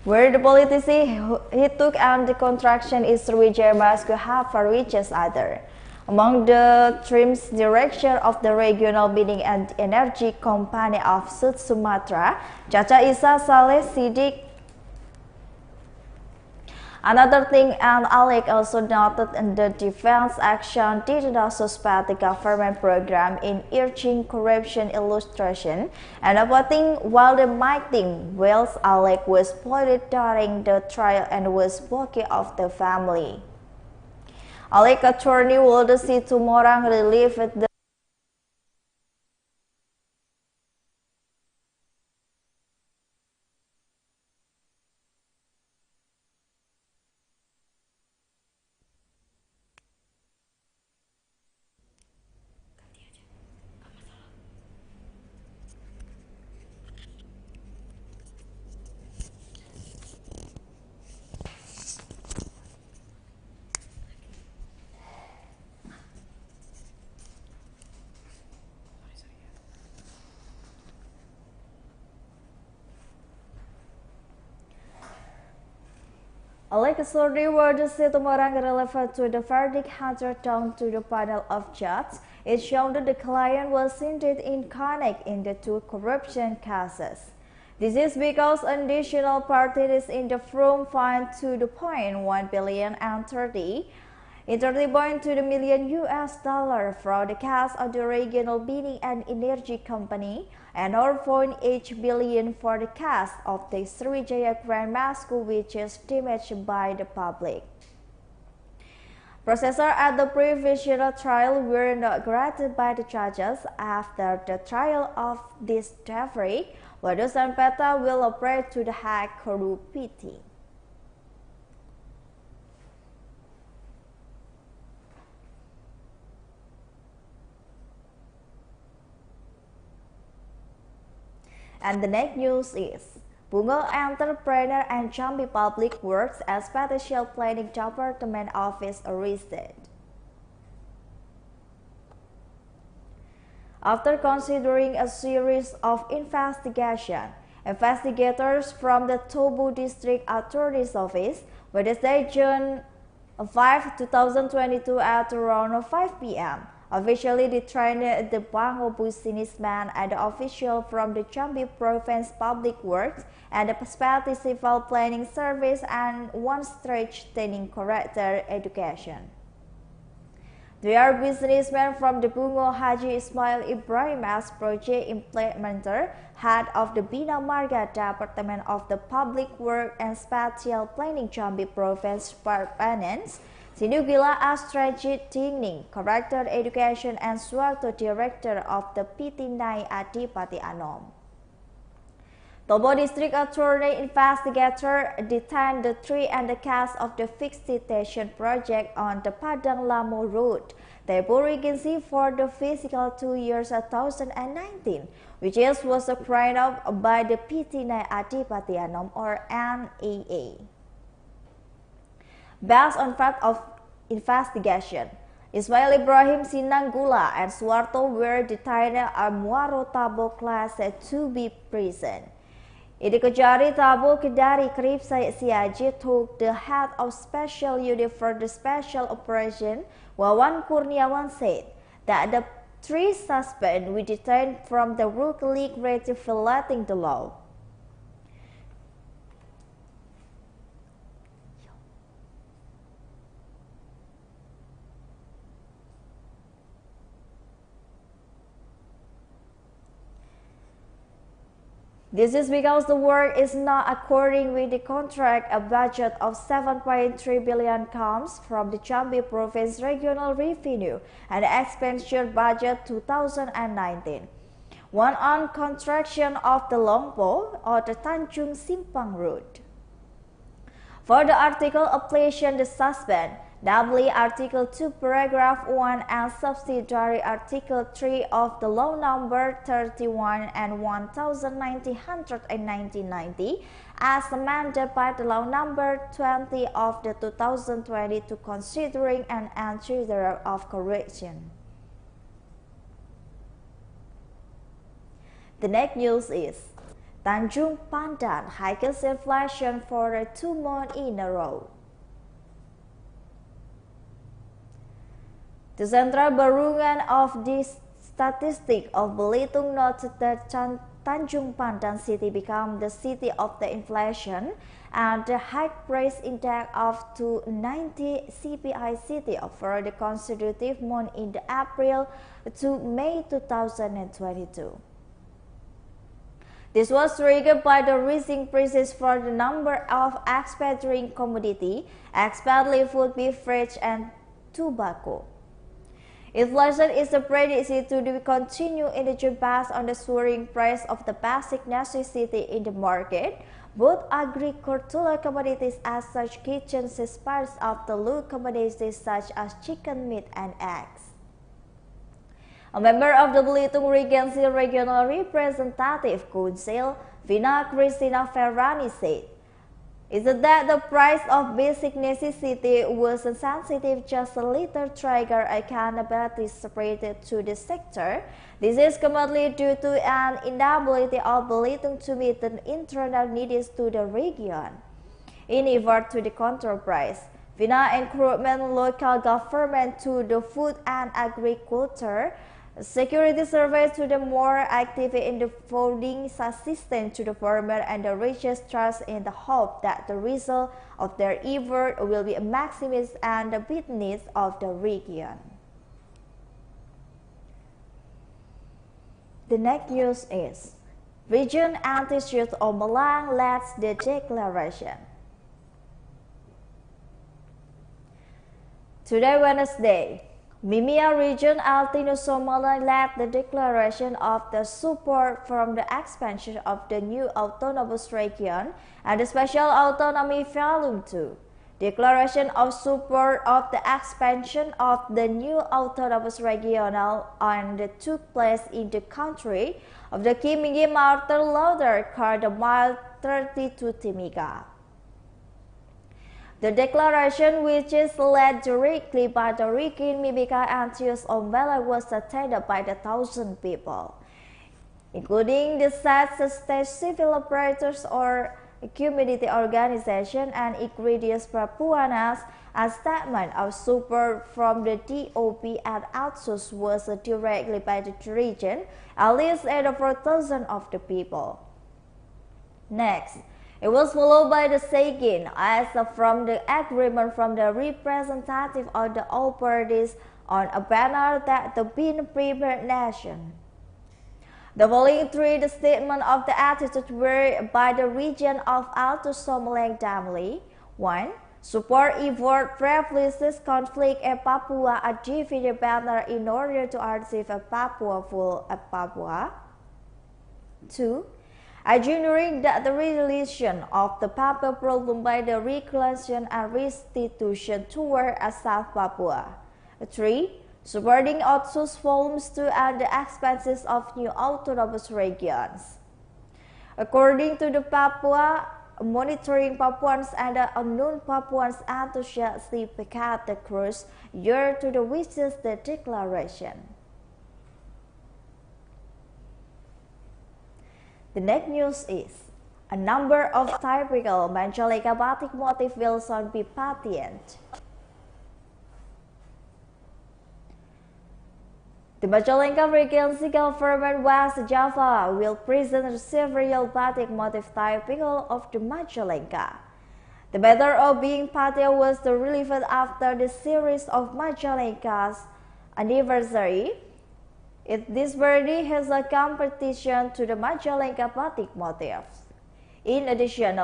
Where the politician he took and the contraction is Sriwijaya Mosque have reached other. Among the team's director of the regional bidding and energy company of South Sumatra, Caca Isa Saleh Sidik. Another thing, and Alec also noted in the defense action did not suspect the government program in urging corruption illustration and avoiding while the mighty Wales Alec was exploited during the trial and was spoken of the family. Alec attorney Waldo C. Tumorang relieved the Alec attorney Waldo C. Tumorang relevant to the verdict handed down to the panel of judges. It showed that the client was indeed incarnate in the two corruption cases. This is because additional parties in the firm fined to the point 1 billion and 30 million US dollar for the case of the regional bidding and energy company and 0.8 billion for the case of the Sriwijaya Grand Mosque, which is damaged by the public. Procedures at the previous trial were not granted by the judges. After the trial of this discovery, Wados and Peta will operate to the Hague Corupiti. And the next news is Bungo entrepreneur and Jambi Public Works and Spatial Planning Department office arrested. After considering a series of investigations, investigators from the Tebo District Attorney's Office, Wednesday, June 5, 2022 at around 5 p.m. officially detained the Bungo businessman and the official from the Jambi Province Public Works and the Spatial Civil Planning Service and one stretch training character education. They are businessmen from the Bungo Haji Ismail Ibrahim as project implementer, head of the Bina Marga Department of the Public Work and Spatial Planning Jambi Province Permanence, Sinugila as strategic training, character education and Suarto director of the PT Nai Adipati Anom. Tebo District Attorney investigator detained the three and the case of the fixed detention project on the Padang Lamu Road, Tebo Regency for the fiscal 2 years 2019, which was carried out by the PT Nai Adipati Anom or NAA. Based on fact of investigation, Ismail Ibrahim Sinanggula and Suarto were detained at Muaro Tabo Class 2B prison. Idikojari Tabo Kedari Krip Siaji took the head of special unit for the special operation, Wawan Kurniawan said that the three suspects were detained from the Rook League ready violating the law. This is because the work is not according with the contract. A budget of 7.3 billion comes from the Jambi Province Regional Revenue and Expenditure Budget 2019. One on construction of the Longpo or the Tanjung Simpang Road. For the article application, the suspect, namely Article 2, Paragraph 1 and subsidiary Article 3 of the Law Number 31 and 1990 as amended by the Law Number 20 of the 2020 to considering an entry of correction. The next news is Tanjungpandan highest inflation for 2 months in a row. The Central Bureau of the Statistics of Belitung noted that Tanjungpandan city became the city of the inflation and the high price index of 290 CPI city for the consecutive month in the April to May 2022. This was triggered by the rising prices for the number of exporting commodities, especially food, beverage, and tobacco. Inflation is predicted to continue in the June based on the soaring price of the basic necessity in the market, both agricultural commodities as such kitchen parts of the low commodities such as chicken, meat, and eggs. A member of the Belitung Regency Regional Representative Council, Vina Cristina Ferrani said, "Is that the price of basic necessity was sensitive just a little trigger accountability separated to the sector. This is commonly due to an inability of Belitung to meet the internal needs to the region. In effort to the control price, Vina encouraged local government to the food and agriculture security service to the more active in the folding assistance to the farmer and the richest trust in the hope that the result of their effort will be maximized and the business of the region." The next news is Region Anti-Youth of Malang leads the declaration. Today, Wednesday, Mimia Region Altino Somali led the declaration of the support from the expansion of the new autonomous region and the special autonomy volume 2. Declaration of support of the expansion of the new autonomous regional and took place in the country of the Kimingi Martel Lauder called the Mile 32 Timiga. The declaration, which is led directly by the Rikin Mimika Antius Ombela, was attended by 1,000 people, including the state civil operators or community organization and ingredients Papuanas. A statement of support from the DOP and outsource was directly by the region, at least 4,000 of the people. Next, it was followed by the second, as from the agreement from the representative of the all parties on a banner that the being prepared nation. The following three the statement of the attitude were by the region of Alto Somalia Damli. 1. Support effort previous conflict in Papua a divided banner in order to achieve a Papua full of Papua. 2. Engineering that the resolution of the Papua problem by the reconciliation and restitution toward a South Papua. 3. Supporting outsourced volumes to at the expenses of new autonomous regions. According to the Papua Monitoring Papuans and the unknown Papuans enthusiastically picket the cross year to the wishes the declaration. The next news is a number of typical Majalengka batik motif will soon be patented. The Majalengka Regency Government West Java will present several batik motif typical of the Majalengka. The matter of being patented was relevant after the series of Majalengka's anniversary. This birthday has a competition to the Majalengka batik motifs. In addition,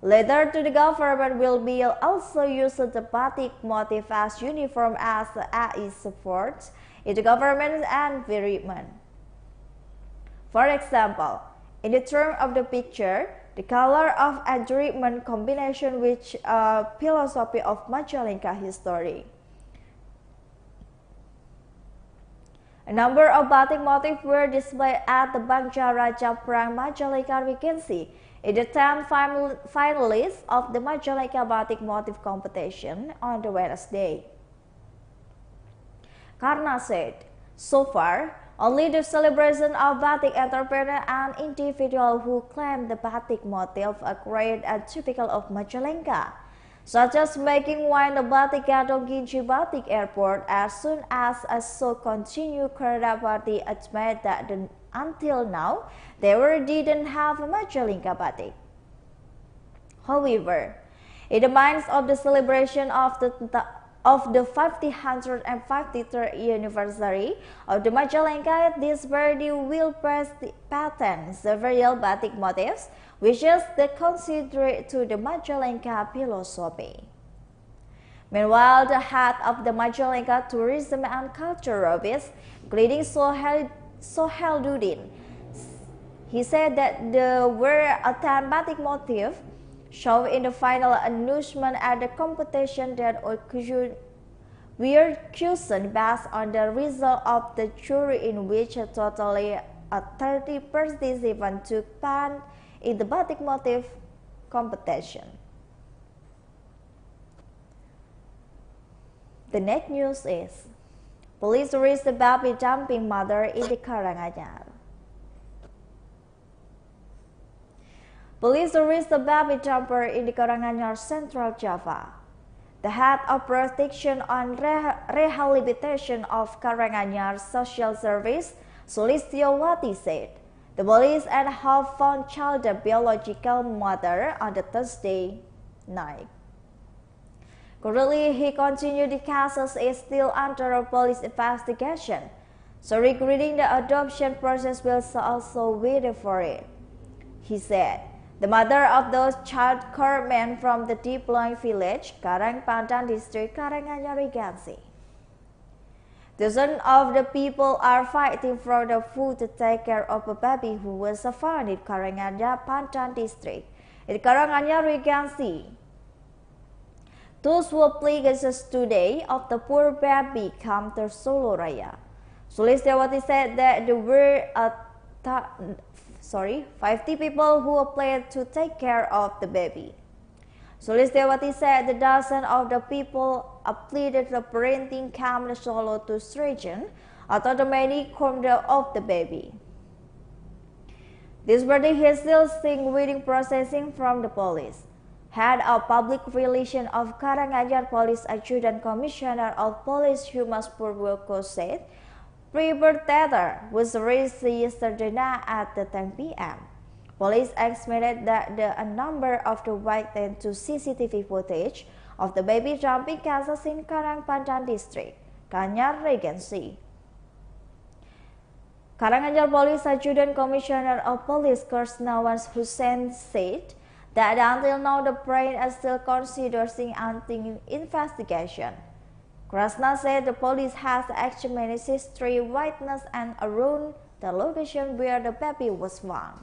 later to the government will be also use the batik motif as uniform as the AI supports in the government environment. For example, in the term of the picture, the color of adornment combination with philosophy of Majalengka history. A number of batik motifs were displayed at the Banjarraja Prang Majalengka Regency in the 10 finalists of the Majalengka batik motif competition on the Wednesday. Karna said, "So far, Only the celebration of batik entrepreneur and individual who claim the batik motif are great and typical of Majalengka, such as making wine the batik Gadong Ginji Batik Airport as soon as a so continue Kerala party admit that until now they didn't have a Majalengka batik. However, in the minds of the celebration of the 553rd anniversary of the Majalengka, this birthday will patent several batik motifs, which is the considerate to the Majalengka philosophy. Meanwhile, the head of the Majalengka Tourism and Culture Office, including Noerdin, he said that there were 10 batik motifs shown in the final announcement at the competition that were chosen based on the result of the jury, in which totally 30 participants took part in the batik motif competition. The next news is police arrest the baby jumping mother in the Karanganyar. Police arrest the baby jumper in the Karanganyar, Central Java. The head of protection and rehabilitation of Karanganyar Social Service, Sriwijaya said the police have found child's biological mother on the Thursday night. Currently, he continued the case is still under police investigation, so regarding the adoption process will also wait for it. He said the mother of those child men from the deployed village, Tanjungpandan district, Karanganyar Regency. Dozens of the people are fighting for the food to take care of a baby who was found in Tanjungpandan district, in Karanganyar Regency. Those who plead cases today of the poor baby come to Sriwijaya. Sriwijaya said that there were 50 people who applied to take care of the baby. Sriwijaya said the dozen of the people pleaded the parenting camp Solo to region after the many corner of the baby. This birthday is still seeing waiting processing from the police. Head of Public Relations of Karanganyar Police Adjutant Commissioner of Police Humas Purwoko said perpetrator was arrested yesterday night at 10 p.m. Police estimated that a number of the witnesses to CCTV footage of the baby jumping cases in Tanjungpandan district, Karanganyar Regency. Karanganyar Police Adjutant Commissioner of Police Kursnawan Hussein said that until now the parent is still considering investigation. Krasna said the police has examined 3 witnesses and around the location where the baby was found.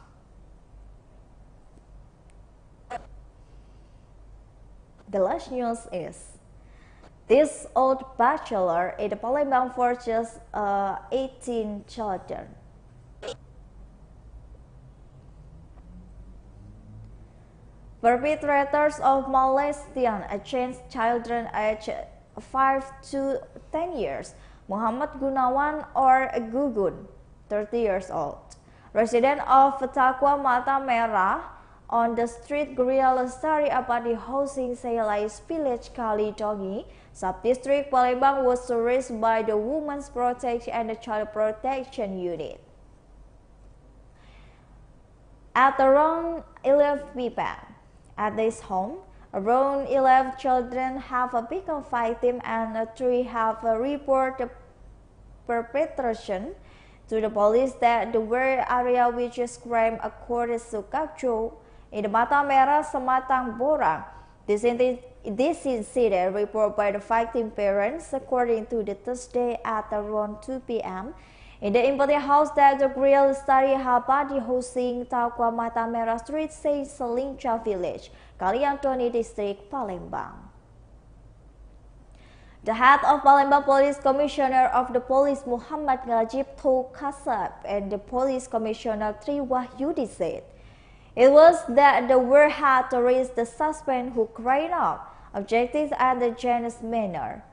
The last news is this old bachelor in the Palembang forces 18 children. Perpetrators of molestation against children aged 5 to 10 years, Muhammad Gunawan or Gugun, 30 years old, resident of Takwa Mata Merah, on the street Grial Lestari Apadi housing Seilais village Kalidongi, sub-district Palembang, was arrested by the Women's Protection and the Child Protection Unit. At around 11 p.m. at this home, around 11 children have become victims and 3 have reported perpetration to the police that the were area which is crime according to Kapjo in the Mata Merah, Sematang, Borang. This incident reported by the victim parents according to the Thursday at around 2 p.m. in the empty house that the Grial Lestari Hapadi housing Takwa Mata Merah Street, Saint Selingcha Village, Kaliantoni District, Palembang. The head of Palembang Police Commissioner of the Police Muhammad Ngajib Tou Kasab and the Police Commissioner Tri Wahyudi said it was that the war had to arrest the suspect who cried out objectives at the genus manner.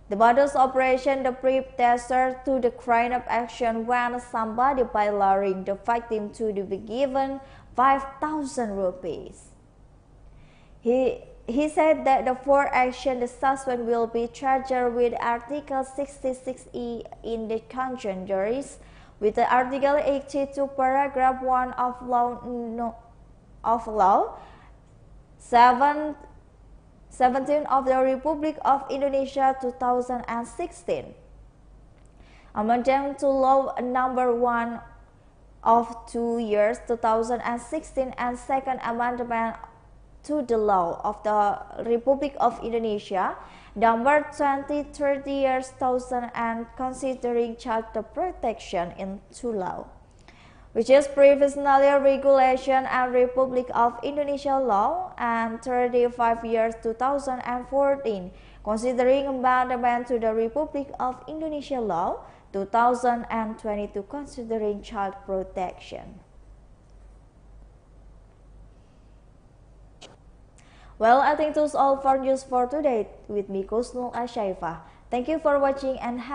The modus operation the predecessor to the crime of action when somebody by luring the victim to be given 5,000 rupees. He said that the for action the suspect will be charged with Article 66E in the conjunctures with the Article 82 paragraph 1 of law 17 of the Republic of Indonesia 2016. Amendment to Law Number 1 of 2 years 2016 and Second Amendment to the Law of the Republic of Indonesia Number 2030 years 2000 and considering child protection into law, which is previously regulation and Republic of Indonesia law, and 35 years 2014 considering amendment to the Republic of Indonesia law 2022 considering child protection. Well, I think that's all for news for today with me, Kusnul Ashaifa. Thank you for watching and have